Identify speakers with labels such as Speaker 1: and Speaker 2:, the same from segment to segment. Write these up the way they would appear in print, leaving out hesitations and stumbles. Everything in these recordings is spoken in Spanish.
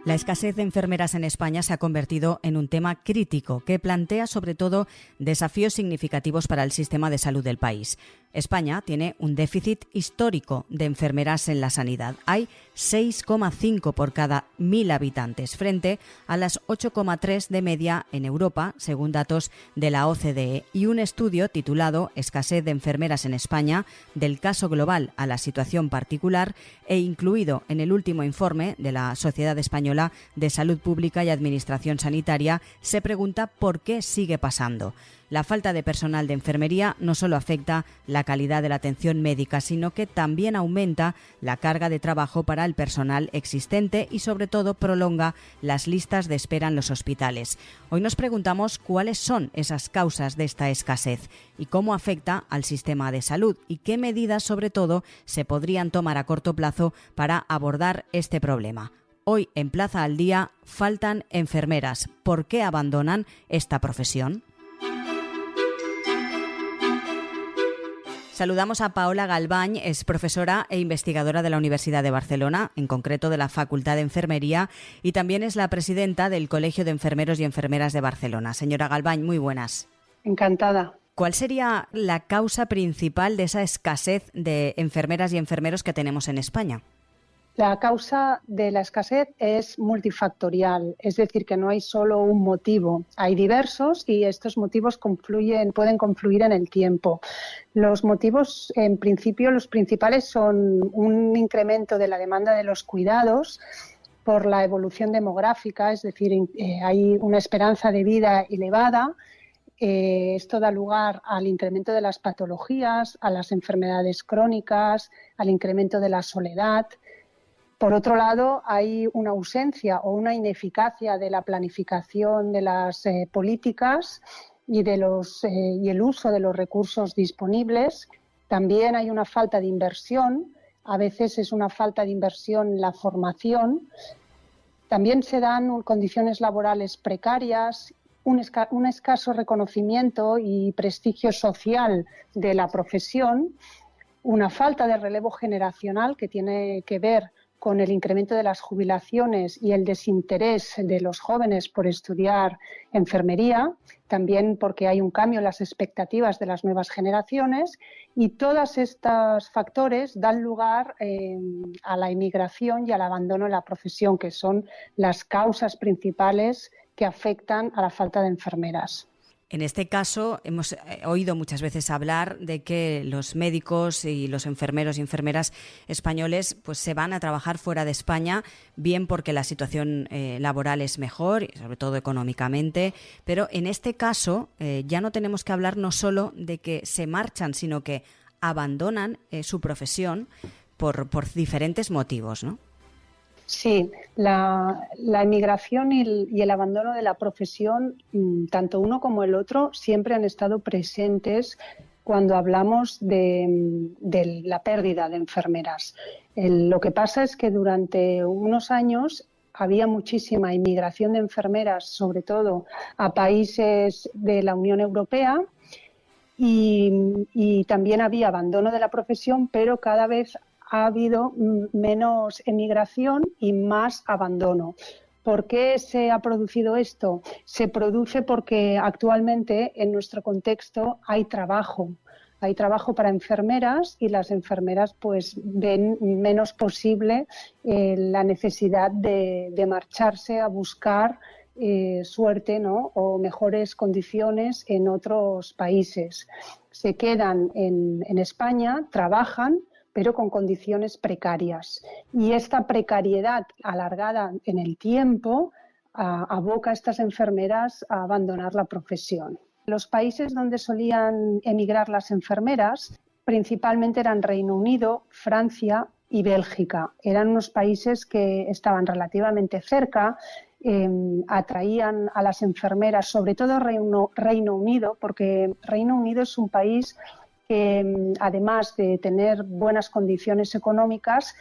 Speaker 1: La escasez de enfermeras en España se ha convertido en un tema crítico que plantea sobre todo desafíos significativos para el sistema de salud del país. España tiene un déficit histórico de enfermeras en la sanidad. Hay 6,5 por cada 1.000 habitantes, frente a las 8,3 de media en Europa, según datos de la OCDE. Y un estudio titulado Escasez de enfermeras en España, del caso global a la situación particular, e incluido en el último informe de la Sociedad Española de Salud Pública y Administración Sanitaria, se pregunta por qué sigue pasando. La falta de personal de enfermería no solo afecta la calidad de la atención médica, sino que también aumenta la carga de trabajo para el personal existente y, sobre todo, prolonga las listas de espera en los hospitales. Hoy nos preguntamos cuáles son esas causas de esta escasez y cómo afecta al sistema de salud y qué medidas, sobre todo, se podrían tomar a corto plazo para abordar este problema. Hoy en Plaza al Día faltan enfermeras. ¿Por qué abandonan esta profesión? Saludamos a Paola Galvany, es profesora e investigadora de la Universidad de Barcelona, en concreto de la Facultad de Enfermería, y también es la presidenta del Colegio de Enfermeros y Enfermeras de Barcelona. Señora Galvany, muy buenas.
Speaker 2: Encantada.
Speaker 1: ¿Cuál sería la causa principal de esa escasez de enfermeras y enfermeros que tenemos en España?
Speaker 2: La causa de la escasez es multifactorial, es decir, que no hay solo un motivo, hay diversos y estos motivos pueden confluir en el tiempo. Los motivos, en principio, los principales son un incremento de la demanda de los cuidados por la evolución demográfica, es decir, hay una esperanza de vida elevada. Esto da lugar al incremento de las patologías, a las enfermedades crónicas, al incremento de la soledad. Por otro lado, hay una ausencia o una ineficacia de la planificación de las políticas y el uso de los recursos disponibles. También hay una falta de inversión, a veces es una falta de inversión en la formación. También se dan condiciones laborales precarias, un escaso reconocimiento y prestigio social de la profesión, una falta de relevo generacional que tiene que ver con el incremento de las jubilaciones y el desinterés de los jóvenes por estudiar enfermería, también porque hay un cambio en las expectativas de las nuevas generaciones, y todos estos factores dan lugar a la emigración y al abandono de la profesión, que son las causas principales que afectan a la falta de enfermeras.
Speaker 1: En este caso, hemos oído muchas veces hablar de que los médicos y los enfermeros y enfermeras españoles pues se van a trabajar fuera de España, bien porque la situación laboral es mejor, y sobre todo económicamente, pero en este caso ya no tenemos que hablar no solo de que se marchan, sino que abandonan su profesión por diferentes motivos, ¿no?
Speaker 2: Sí, la emigración y el abandono de la profesión, tanto uno como el otro, siempre han estado presentes cuando hablamos de la pérdida de enfermeras. Lo que pasa es que durante unos años había muchísima inmigración de enfermeras, sobre todo a países de la Unión Europea, y también había abandono de la profesión, pero cada vez ha habido menos emigración y más abandono. ¿Por qué se ha producido esto? Se produce porque actualmente en nuestro contexto hay trabajo para enfermeras, y las enfermeras pues ven menos posible la necesidad de marcharse a buscar suerte, ¿no?, o mejores condiciones en otros países. Se quedan en España, trabajan, pero con condiciones precarias. Y esta precariedad alargada en el tiempo aboca a estas enfermeras a abandonar la profesión. Los países donde solían emigrar las enfermeras principalmente eran Reino Unido, Francia y Bélgica. Eran unos países que estaban relativamente cerca, atraían a las enfermeras, sobre todo Reino Unido, porque Reino Unido es un país que, además de tener buenas condiciones económicas,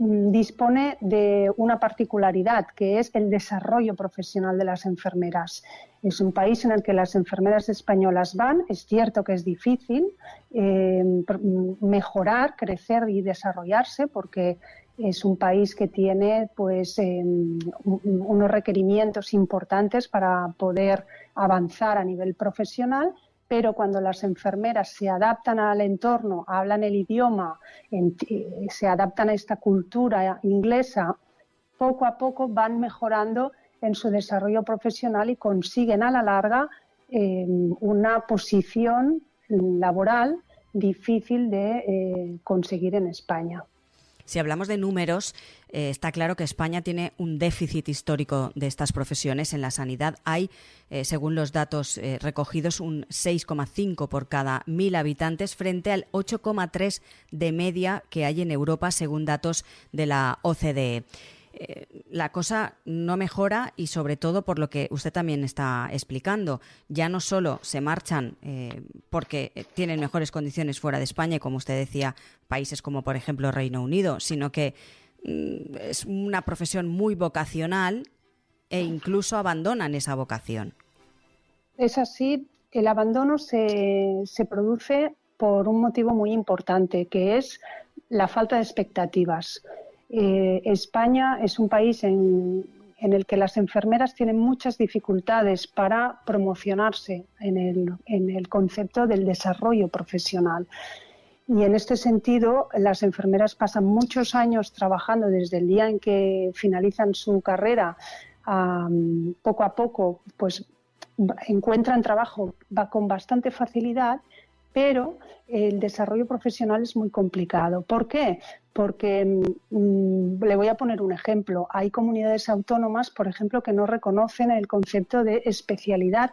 Speaker 2: dispone de una particularidad, que es el desarrollo profesional de las enfermeras. Es un país en el que las enfermeras españolas es cierto que es difícil mejorar, crecer y desarrollarse, porque es un país que tiene pues, unos requerimientos importantes para poder avanzar a nivel profesional, pero cuando las enfermeras se adaptan al entorno, hablan el idioma, se adaptan a esta cultura inglesa, poco a poco van mejorando en su desarrollo profesional y consiguen a la larga una posición laboral difícil de conseguir en España.
Speaker 1: Si hablamos de números, está claro que España tiene un déficit histórico de estas profesiones. En la sanidad hay, según los datos recogidos, un 6,5 por cada 1.000 habitantes frente al 8,3 de media que hay en Europa, según datos de la OCDE. La cosa no mejora y sobre todo por lo que usted también está explicando. Ya no solo se marchan porque tienen mejores condiciones fuera de España y, como usted decía, países como por ejemplo Reino Unido, sino que es una profesión muy vocacional e incluso abandonan esa vocación.
Speaker 2: Es así, el abandono se produce por un motivo muy importante, que es la falta de expectativas. España es un país en el que las enfermeras tienen muchas dificultades para promocionarse en el concepto del desarrollo profesional. Y en este sentido, las enfermeras pasan muchos años trabajando desde el día en que finalizan su carrera, poco a poco, pues encuentran trabajo con bastante facilidad, pero el desarrollo profesional es muy complicado. ¿Por qué? Porque le voy a poner un ejemplo. Hay comunidades autónomas, por ejemplo, que no reconocen el concepto de especialidad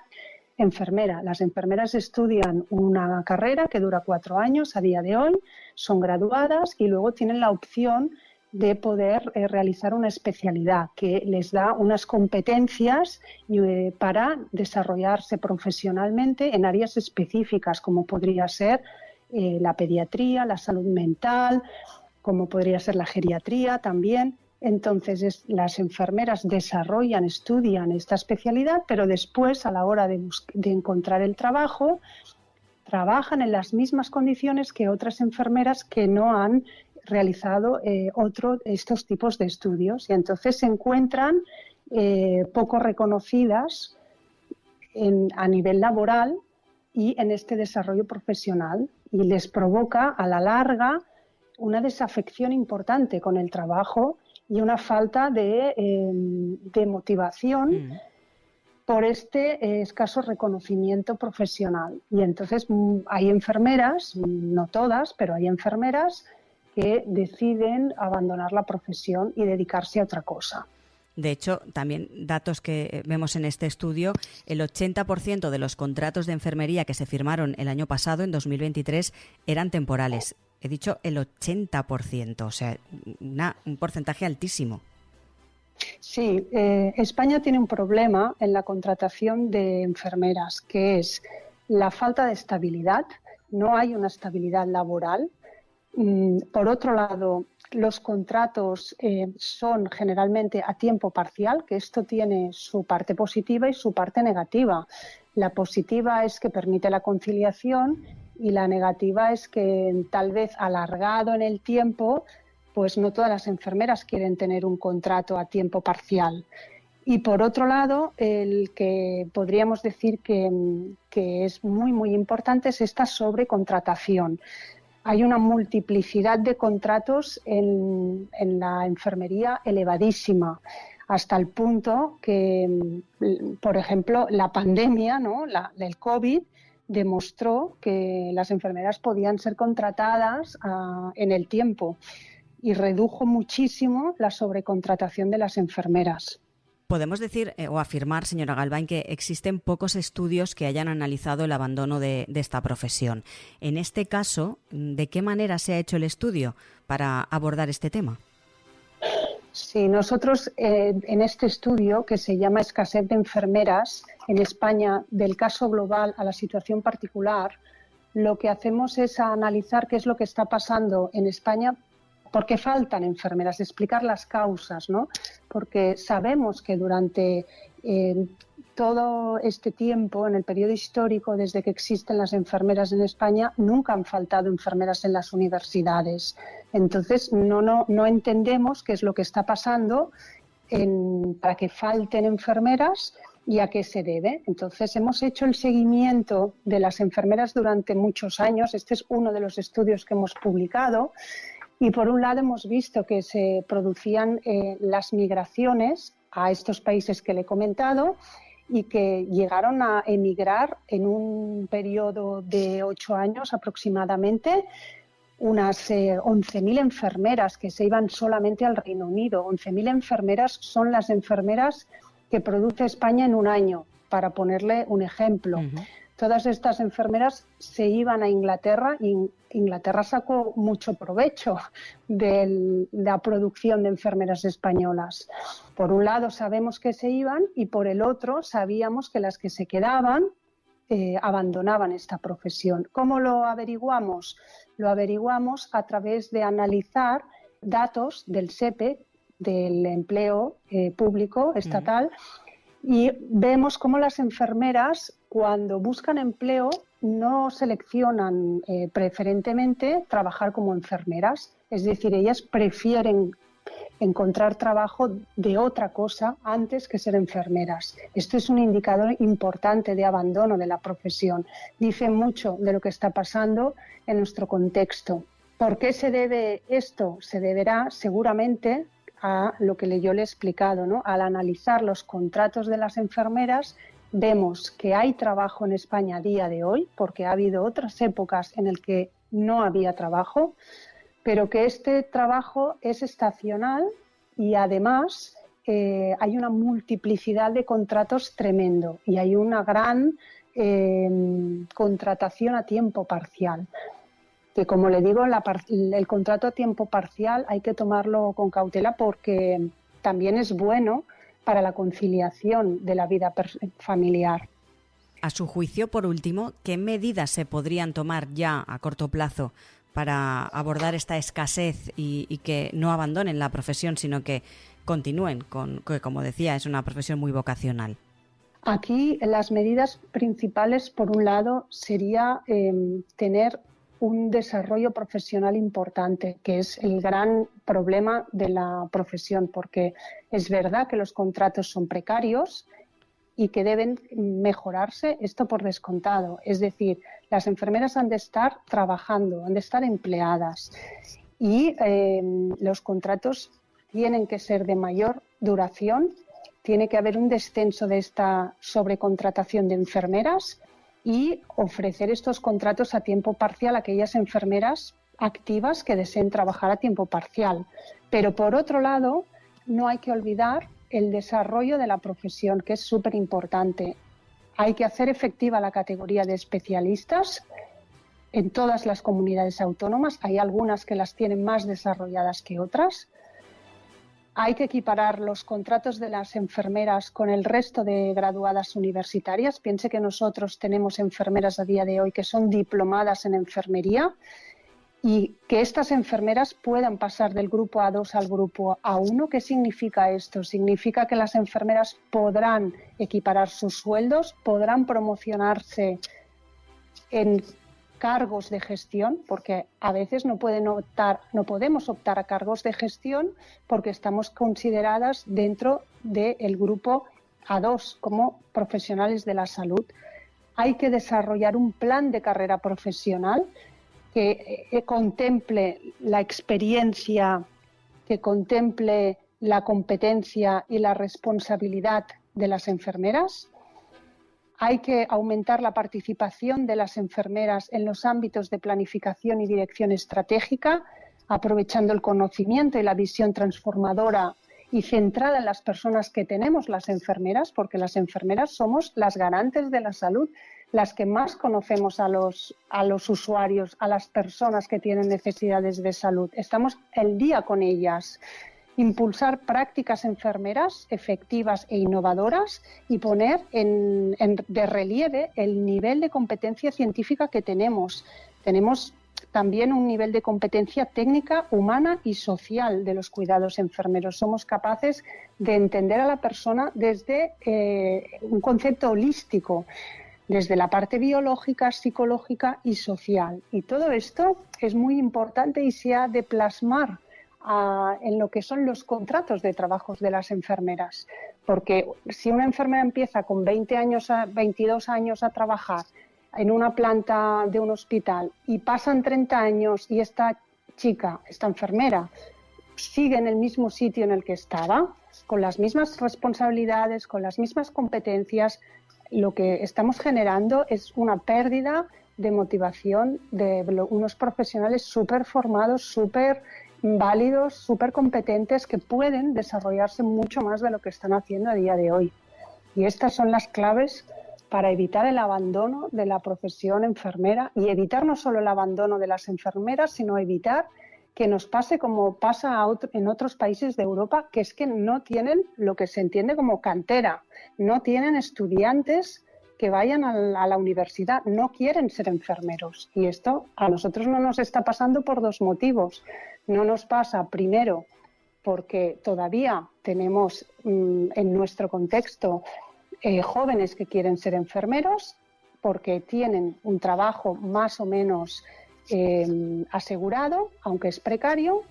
Speaker 2: enfermera. Las enfermeras estudian una carrera que dura 4 años a día de hoy, son graduadas y luego tienen la opción de poder realizar una especialidad que les da unas competencias para desarrollarse profesionalmente en áreas específicas, como podría ser la pediatría, la salud mental, como podría ser la geriatría también. Entonces, las enfermeras desarrollan, estudian esta especialidad, pero después, a la hora de encontrar el trabajo, trabajan en las mismas condiciones que otras enfermeras que no han realizado estos tipos de estudios, y entonces se encuentran poco reconocidas a nivel laboral y en este desarrollo profesional, y les provoca a la larga una desafección importante con el trabajo y una falta de motivación por este escaso reconocimiento profesional. Y entonces hay enfermeras, no todas, pero hay enfermeras que deciden abandonar la profesión y dedicarse a otra cosa.
Speaker 1: De hecho, también datos que vemos en este estudio, el 80% de los contratos de enfermería que se firmaron el año pasado, en 2023, eran temporales. He dicho el 80%, o sea, un porcentaje altísimo.
Speaker 2: Sí, España tiene un problema en la contratación de enfermeras, que es la falta de estabilidad. No hay una estabilidad laboral. Por otro lado, los contratos son generalmente a tiempo parcial, que esto tiene su parte positiva y su parte negativa. La positiva es que permite la conciliación y la negativa es que, tal vez alargado en el tiempo, pues no todas las enfermeras quieren tener un contrato a tiempo parcial. Y por otro lado, el que podríamos decir que es muy, muy importante es esta sobrecontratación. Hay una multiplicidad de contratos en la enfermería elevadísima, hasta el punto que, por ejemplo, la pandemia, ¿no? El COVID, demostró que las enfermeras podían ser contratadas en el tiempo y redujo muchísimo la sobrecontratación de las enfermeras.
Speaker 1: Podemos decir o afirmar, señora Galván, que existen pocos estudios que hayan analizado el abandono de esta profesión. En este caso, ¿de qué manera se ha hecho el estudio para abordar este tema?
Speaker 2: Sí, nosotros en este estudio, que se llama Escasez de enfermeras en España, del caso global a la situación particular, lo que hacemos es analizar qué es lo que está pasando en España ¿Por qué faltan enfermeras? Explicar las causas, ¿no? Porque sabemos que durante todo este tiempo, en el periodo histórico, desde que existen las enfermeras en España, nunca han faltado enfermeras en las universidades. Entonces, no entendemos qué es lo que está pasando para que falten enfermeras y a qué se debe. Entonces, hemos hecho el seguimiento de las enfermeras durante muchos años. Este es uno de los estudios que hemos publicado. Y por un lado hemos visto que se producían las migraciones a estos países que le he comentado y que llegaron a emigrar en un periodo de 8 años aproximadamente unas 11.000 enfermeras que se iban solamente al Reino Unido. 11.000 enfermeras son las enfermeras que produce España en un año, para ponerle un ejemplo. Uh-huh. Todas estas enfermeras se iban a Inglaterra y Inglaterra sacó mucho provecho de la producción de enfermeras españolas. Por un lado sabemos que se iban y por el otro sabíamos que las que se quedaban abandonaban esta profesión. ¿Cómo lo averiguamos? Lo averiguamos a través de analizar datos del SEPE, del empleo público estatal, y vemos cómo las enfermeras, cuando buscan empleo, no seleccionan preferentemente trabajar como enfermeras. Es decir, ellas prefieren encontrar trabajo de otra cosa antes que ser enfermeras. Esto es un indicador importante de abandono de la profesión. Dice mucho de lo que está pasando en nuestro contexto. ¿Por qué se debe esto? Se deberá seguramente a lo que yo le he explicado, ¿no? Al analizar los contratos de las enfermeras, vemos que hay trabajo en España a día de hoy, porque ha habido otras épocas en las que no había trabajo, pero que este trabajo es estacional y además hay una multiplicidad de contratos tremendo y hay una gran contratación a tiempo parcial. Que, como le digo, el contrato a tiempo parcial hay que tomarlo con cautela porque también es bueno para la conciliación de la vida familiar.
Speaker 1: A su juicio, por último, ¿qué medidas se podrían tomar ya a corto plazo para abordar esta escasez y que no abandonen la profesión, sino que continúen que, como decía, es una profesión muy vocacional?
Speaker 2: Aquí las medidas principales, por un lado, sería tener un desarrollo profesional importante, que es el gran problema de la profesión, porque es verdad que los contratos son precarios y que deben mejorarse, esto por descontado. Es decir, las enfermeras han de estar trabajando, han de estar empleadas y los contratos tienen que ser de mayor duración, tiene que haber un descenso de esta sobrecontratación de enfermeras y ofrecer estos contratos a tiempo parcial a aquellas enfermeras activas que deseen trabajar a tiempo parcial. Pero por otro lado, no hay que olvidar el desarrollo de la profesión, que es súper importante. Hay que hacer efectiva la categoría de especialistas en todas las comunidades autónomas. Hay algunas que las tienen más desarrolladas que otras. Hay que equiparar los contratos de las enfermeras con el resto de graduadas universitarias. Piense que nosotros tenemos enfermeras a día de hoy que son diplomadas en enfermería y que estas enfermeras puedan pasar del grupo A2 al grupo A1. ¿Qué significa esto? Significa que las enfermeras podrán equiparar sus sueldos, podrán promocionarse en cargos de gestión, porque a veces no podemos optar a cargos de gestión porque estamos consideradas dentro del grupo A2 como profesionales de la salud. Hay que desarrollar un plan de carrera profesional que contemple la experiencia, que contemple la competencia y la responsabilidad de las enfermeras. Hay que aumentar la participación de las enfermeras en los ámbitos de planificación y dirección estratégica, aprovechando el conocimiento y la visión transformadora y centrada en las personas que tenemos las enfermeras, porque las enfermeras somos las garantes de la salud, las que más conocemos a los usuarios, a las personas que tienen necesidades de salud. Estamos el día con ellas. Impulsar prácticas enfermeras efectivas e innovadoras y poner de relieve el nivel de competencia científica que tenemos. Tenemos también un nivel de competencia técnica, humana y social de los cuidados enfermeros. Somos capaces de entender a la persona desde un concepto holístico, desde la parte biológica, psicológica y social. Y todo esto es muy importante y se ha de plasmar en lo que son los contratos de trabajos de las enfermeras. Porque si una enfermera empieza con 22 años a trabajar en una planta de un hospital y pasan 30 años y esta chica, esta enfermera, sigue en el mismo sitio en el que estaba, con las mismas responsabilidades, con las mismas competencias, lo que estamos generando es una pérdida de motivación de unos profesionales súper formados, súper válidos, súper competentes, que pueden desarrollarse mucho más de lo que están haciendo a día de hoy. Y estas son las claves para evitar el abandono de la profesión enfermera y evitar no solo el abandono de las enfermeras, sino evitar que nos pase como pasa en otros países de Europa, que es que no tienen lo que se entiende como cantera, no tienen estudiantes que vayan a la universidad, no quieren ser enfermeros. Y esto a nosotros no nos está pasando por dos motivos. No nos pasa, primero, porque todavía tenemos en nuestro contexto jóvenes que quieren ser enfermeros, porque tienen un trabajo más o menos asegurado, aunque es precario,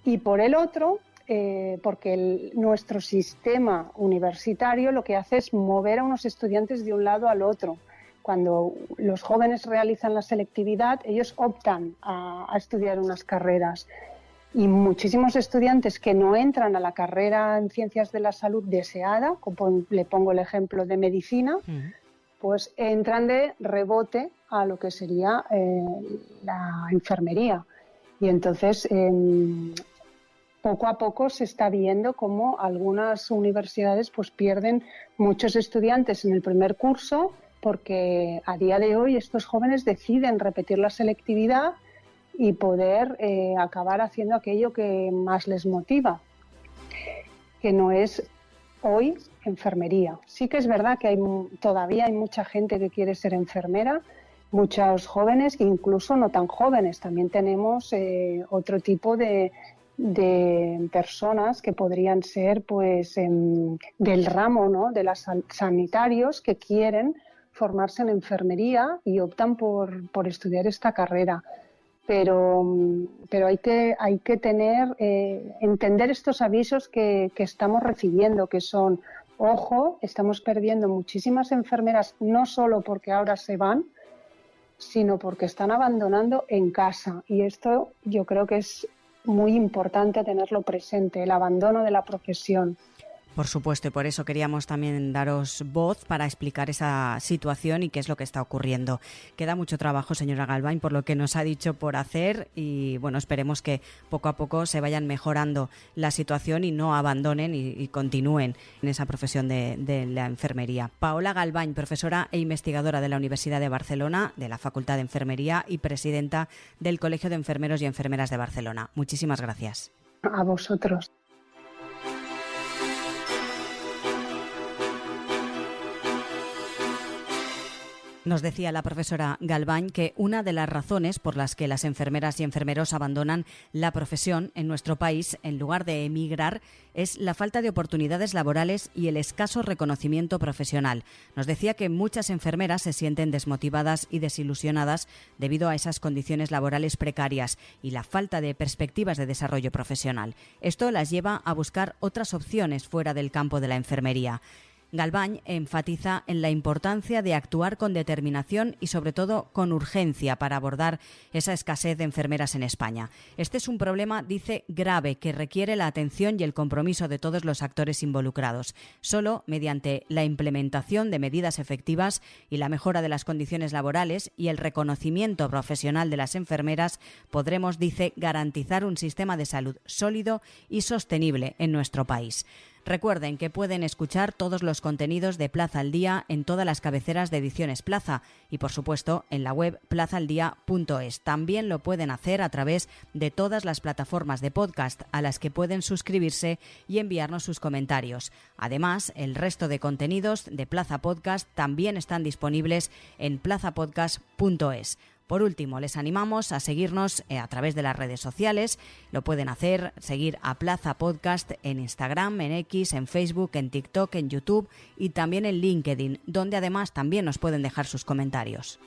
Speaker 2: y por el otro, porque nuestro sistema universitario lo que hace es mover a unos estudiantes de un lado al otro. Cuando los jóvenes realizan la selectividad, ellos optan a estudiar unas carreras. Y muchísimos estudiantes que no entran a la carrera en ciencias de la salud deseada, como le pongo el ejemplo de medicina, pues entran de rebote a lo que sería la enfermería. Y entonces, poco a poco se está viendo cómo algunas universidades pues pierden muchos estudiantes en el primer curso, porque a día de hoy estos jóvenes deciden repetir la selectividad y poder acabar haciendo aquello que más les motiva, que no es hoy enfermería. Sí que es verdad que todavía hay mucha gente que quiere ser enfermera, muchos jóvenes, incluso no tan jóvenes. También tenemos otro tipo de personas que podrían ser pues del ramo, ¿no?, de los sanitarios, que quieren formarse en enfermería y optan por estudiar esta carrera. Pero hay que entender estos avisos que estamos recibiendo, que son, ojo, estamos perdiendo muchísimas enfermeras, no solo porque ahora se van, sino porque están abandonando en casa. Y esto yo creo que es muy importante tenerlo presente, el abandono de la profesión.
Speaker 1: Por supuesto, y por eso queríamos también daros voz para explicar esa situación y qué es lo que está ocurriendo. Queda mucho trabajo, señora Galván, por lo que nos ha dicho por hacer, y bueno, esperemos que poco a poco se vayan mejorando la situación y no abandonen y continúen en esa profesión de la enfermería. Paola Galván, profesora e investigadora de la Universidad de Barcelona, de la Facultad de Enfermería y presidenta del Colegio de Enfermeros y Enfermeras de Barcelona. Muchísimas gracias.
Speaker 2: A vosotros.
Speaker 1: Nos decía la profesora Galván que una de las razones por las que las enfermeras y enfermeros abandonan la profesión en nuestro país, en lugar de emigrar, es la falta de oportunidades laborales y el escaso reconocimiento profesional. Nos decía que muchas enfermeras se sienten desmotivadas y desilusionadas debido a esas condiciones laborales precarias y la falta de perspectivas de desarrollo profesional. Esto las lleva a buscar otras opciones fuera del campo de la enfermería. Galván enfatiza en la importancia de actuar con determinación y sobre todo con urgencia para abordar esa escasez de enfermeras en España. Este es un problema, dice, grave que requiere la atención y el compromiso de todos los actores involucrados. Solo mediante la implementación de medidas efectivas y la mejora de las condiciones laborales y el reconocimiento profesional de las enfermeras podremos, dice, garantizar un sistema de salud sólido y sostenible en nuestro país. Recuerden que pueden escuchar todos los contenidos de Plaza al Día en todas las cabeceras de Ediciones Plaza y, por supuesto, en la web plazaldía.es. También lo pueden hacer a través de todas las plataformas de podcast a las que pueden suscribirse y enviarnos sus comentarios. Además, el resto de contenidos de Plaza Podcast también están disponibles en plazapodcast.es. Por último, les animamos a seguirnos a través de las redes sociales. Lo pueden hacer, seguir a Plaza Podcast en Instagram, en X, en Facebook, en TikTok, en YouTube y también en LinkedIn, donde además también nos pueden dejar sus comentarios.